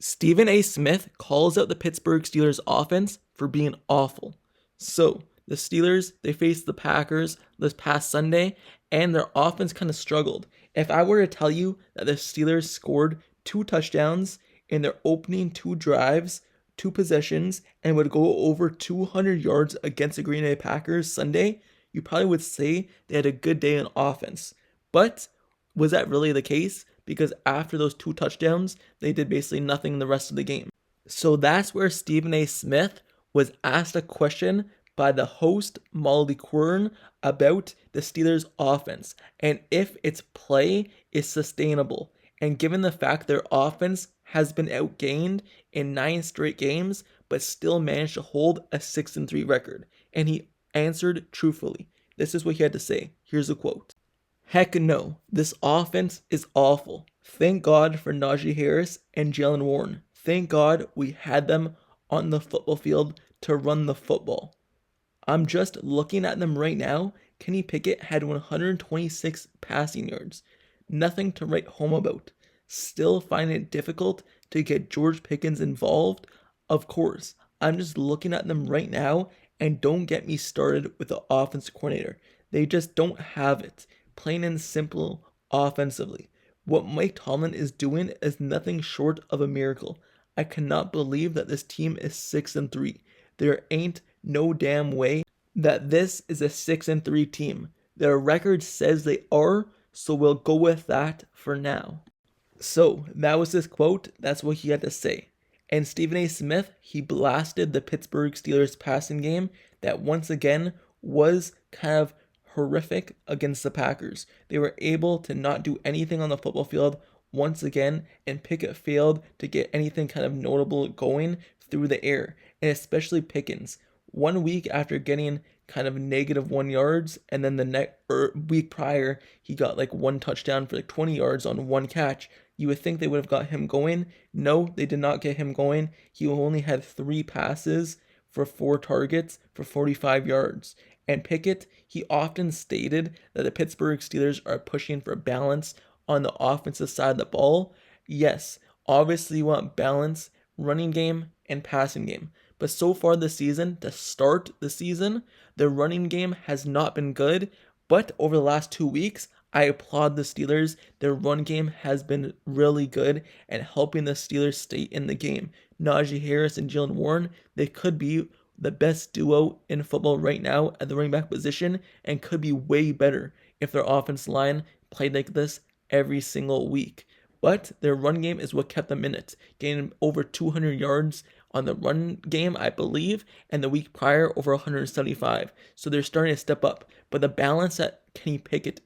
Stephen A. Smith calls out the Pittsburgh Steelers offense for being awful. So, the Steelers, they faced the Packers this past Sunday, and their offense kind of struggled. If I were to tell you that the Steelers scored 2 touchdowns in their opening 2 drives, 2 possessions, and would go over 200 yards against the Green Bay Packers Sunday, you probably would say they had a good day on offense. But was that really the case? Because after those 2 touchdowns, they did basically nothing in the rest of the game. So that's where Stephen A. Smith was asked a question by the host, Molly Quern, about the Steelers' offense and if its play is sustainable. And given the fact their offense has been outgained in 9 straight games, but still managed to hold a 6-3 record. And he answered truthfully. This is what he had to say. Here's a quote. Heck no, this offense is awful. Thank God for Najee Harris and Jalen Warren. Thank God we had them on the football field to run the football. I'm just looking at them right now. Kenny Pickett had 126 passing yards. Nothing to write home about. Still find it difficult to get George Pickens involved? Of course, I'm just looking at them right now, and don't get me started with the offense coordinator. They just don't have it. Plain and simple offensively. What Mike Tomlin is doing is nothing short of a miracle. I cannot believe that this team is 6-3. There ain't no damn way that this is a 6-3 team. Their record says they are, so we'll go with that for now. So that was his quote. That's what he had to say. And Stephen A. Smith, he blasted the Pittsburgh Steelers passing game that once again was kind of horrific against the Packers. They were able to not do anything on the football field once again, and Pickett failed to get anything kind of notable going through the air, and especially Pickens. 1 week after getting kind of -1 yards, and then the week prior, he got like 1 touchdown for like 20 yards on 1 catch. You would think they would have got him going. No, they did not get him going. He only had 3 passes for 4 targets for 45 yards. And Pickett, he often stated that the Pittsburgh Steelers are pushing for balance on the offensive side of the ball. Yes, obviously you want balance, running game and passing game. But so far this season, to start the season, the running game has not been good. But over the last 2 weeks, I applaud the Steelers. Their run game has been really good and helping the Steelers stay in the game. Najee Harris and Jalen Warren, they could be the best duo in football right now at the running back position and could be way better if their offense line played like this every single week. But their run game is what kept them in it, gaining over 200 yards on the run game, I believe, and the week prior over 175. So they're starting to step up. But the balance that Kenny Pickett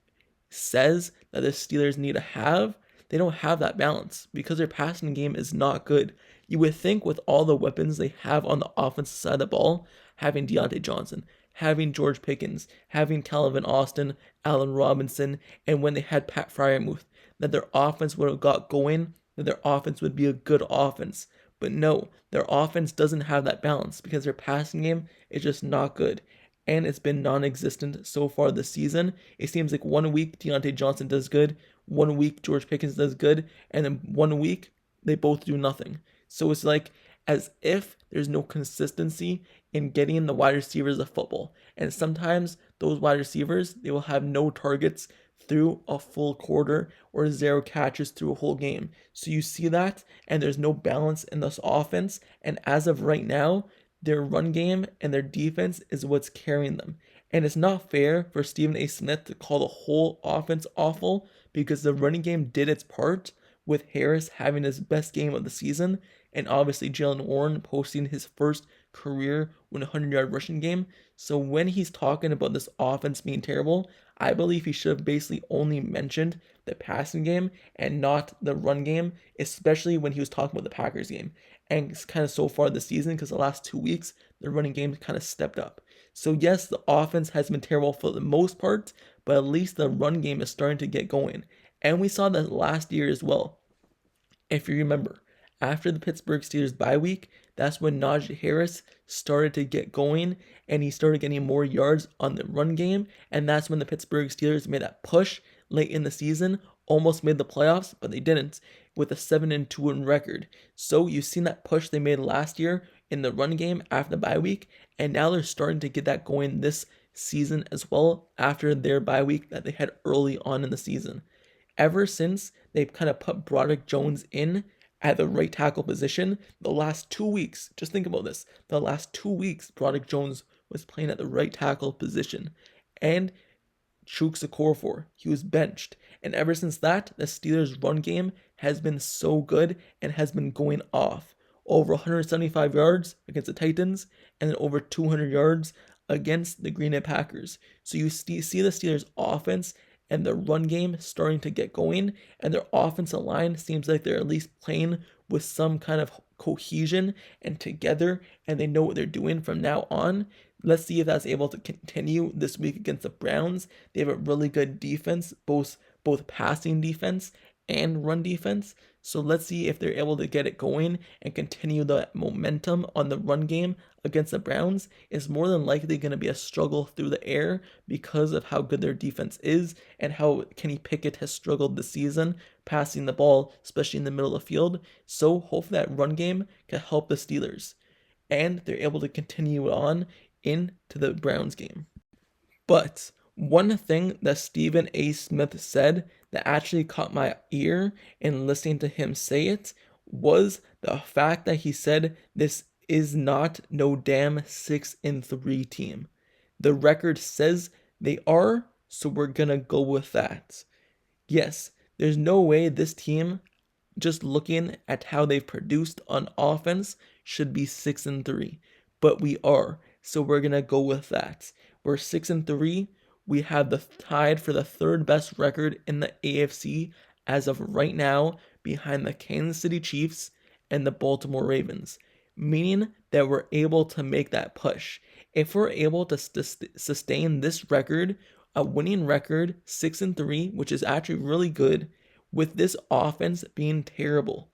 says that the Steelers need to have, they don't have that balance because their passing game is not good. You would think with all the weapons they have on the offensive side of the ball, having Deontay Johnson, having George Pickens, having Calvin Austin, Allen Robinson, and when they had Pat Freiermuth, that their offense would have got going, that their offense would be a good offense. But no, their offense doesn't have that balance because their passing game is just not good. And it's been non-existent so far this season. It seems like 1 week Deontay Johnson does good, 1 week George Pickens does good, and then 1 week they both do nothing. So it's like as if there's no consistency in getting the wide receivers the football. And sometimes those wide receivers, they will have no targets through a full quarter or 0 catches through a whole game. So you see that, and there's no balance in this offense. And as of right now, their run game and their defense is what's carrying them. And it's not fair for Stephen A. Smith to call the whole offense awful because the running game did its part with Harris having his best game of the season and obviously Jalen Warren posting his first career 100-yard rushing game. So when he's talking about this offense being terrible, I believe he should have basically only mentioned the passing game and not the run game, especially when he was talking about the Packers game. And it's kind of so far this season because the last 2 weeks, the running game kind of stepped up. So yes, the offense has been terrible for the most part, but at least the run game is starting to get going. And we saw that last year as well. If you remember, after the Pittsburgh Steelers bye week, that's when Najee Harris started to get going and he started getting more yards on the run game. And that's when the Pittsburgh Steelers made that push late in the season, almost made the playoffs, but they didn't. with a 7-2 record. So you've seen that push they made last year in the run game after the bye week, and now they're starting to get that going this season as well after their bye week that they had early on in the season. Ever since they've kind of put Broderick Jones in at the right tackle position, the last 2 weeks, just think about this, the last 2 weeks Broderick Jones was playing at the right tackle position, and Chuks Okorafor, he was benched. And ever since that, the Steelers' run game has been so good and has been going off. Over 175 yards against the Titans, and then over 200 yards against the Green Bay Packers. So you see the Steelers' offense and their run game starting to get going, and their offensive line seems like they're at least playing with some kind of cohesion and together, and they know what they're doing from now on. Let's see if that's able to continue this week against the Browns. They have a really good defense, both passing defense and run defense. So let's see if they're able to get it going and continue the momentum on the run game against the Browns. It's more than likely going to be a struggle through the air because of how good their defense is and how Kenny Pickett has struggled this season passing the ball, especially in the middle of the field. So hopefully that run game can help the Steelers, and they're able to continue on into the Browns game. But one thing that Stephen A. Smith said that actually caught my ear in listening to him say it was the fact that he said this is not no damn 6-3 team. The record says they are, so we're gonna go with that. Yes, there's no way this team, just looking at how they've produced on offense, should be 6-3, but we are, so we're gonna go with that. We're 6-3. We have the tied for the third best record in the AFC as of right now, behind the Kansas City Chiefs and the Baltimore Ravens, meaning that we're able to make that push. If we're able to sustain this record, a winning record, 6-3, which is actually really good, with this offense being terrible,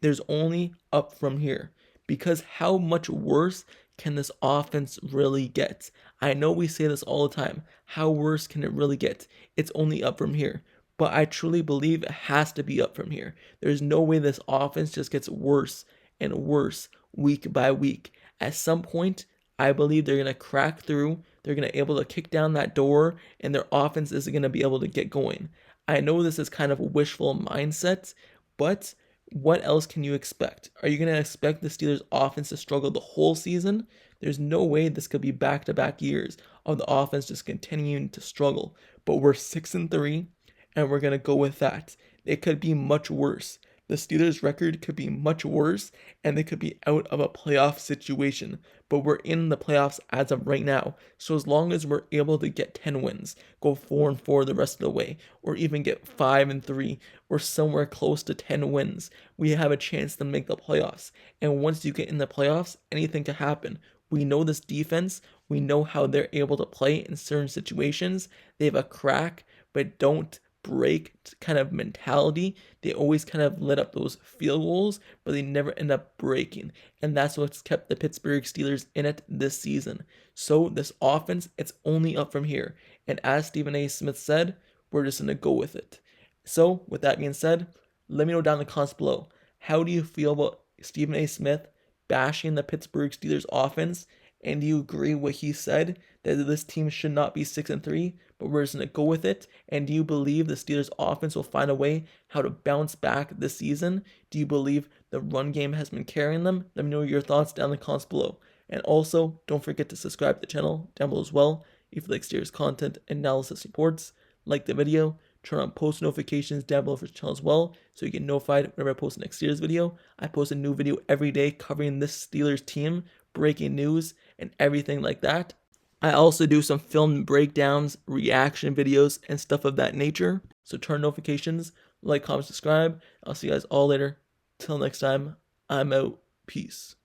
there's only up from here. Because how much worse can this offense really get? I know we say this all the time. How worse can it really get? It's only up from here. But I truly believe it has to be up from here. There's no way this offense just gets worse and worse week by week. At some point, I believe they're going to crack through. They're going to be able to kick down that door, and their offense is going to be able to get going. I know this is kind of a wishful mindset, but what else can you expect? Are you going to expect the Steelers offense to struggle the whole season? There's no way this could be back-to-back years of the offense just continuing to struggle. But we're 6-3, and we're going to go with that. It could be much worse. The Steelers' record could be much worse, and they could be out of a playoff situation. But we're in the playoffs as of right now. So as long as we're able to get 10 wins, go 4-4 the rest of the way, or even get 5-3, or somewhere close to 10 wins, we have a chance to make the playoffs. And once you get in the playoffs, anything can happen. We know this defense. We know how they're able to play in certain situations. They have a crack, but don't break kind of mentality. They always kind of let up those field goals, but they never end up breaking. And that's what's kept the Pittsburgh Steelers in it this season. So this offense, it's only up from here. And as Stephen A. Smith said, we're just going to go with it. So with that being said, let me know down in the comments below. How do you feel about Stephen A. Smith bashing the Pittsburgh Steelers offense? And do you agree what he said, that this team should not be 6-3, but we're just going to go with it? And do you believe the Steelers offense will find a way how to bounce back this season? Do you believe the run game has been carrying them? Let me know your thoughts down in the comments below. And also, don't forget to subscribe to the channel down below as well if you like Steelers content and analysis reports. Like the video, turn on post notifications down below for the channel as well, so you get notified whenever I post the next Steelers video. I post a new video every day covering this Steelers team, breaking news, and everything like that. I also do some film breakdowns, reaction videos, and stuff of that nature. So turn notifications, like, comment, subscribe. I'll see you guys all later. Till next time, I'm out. Peace.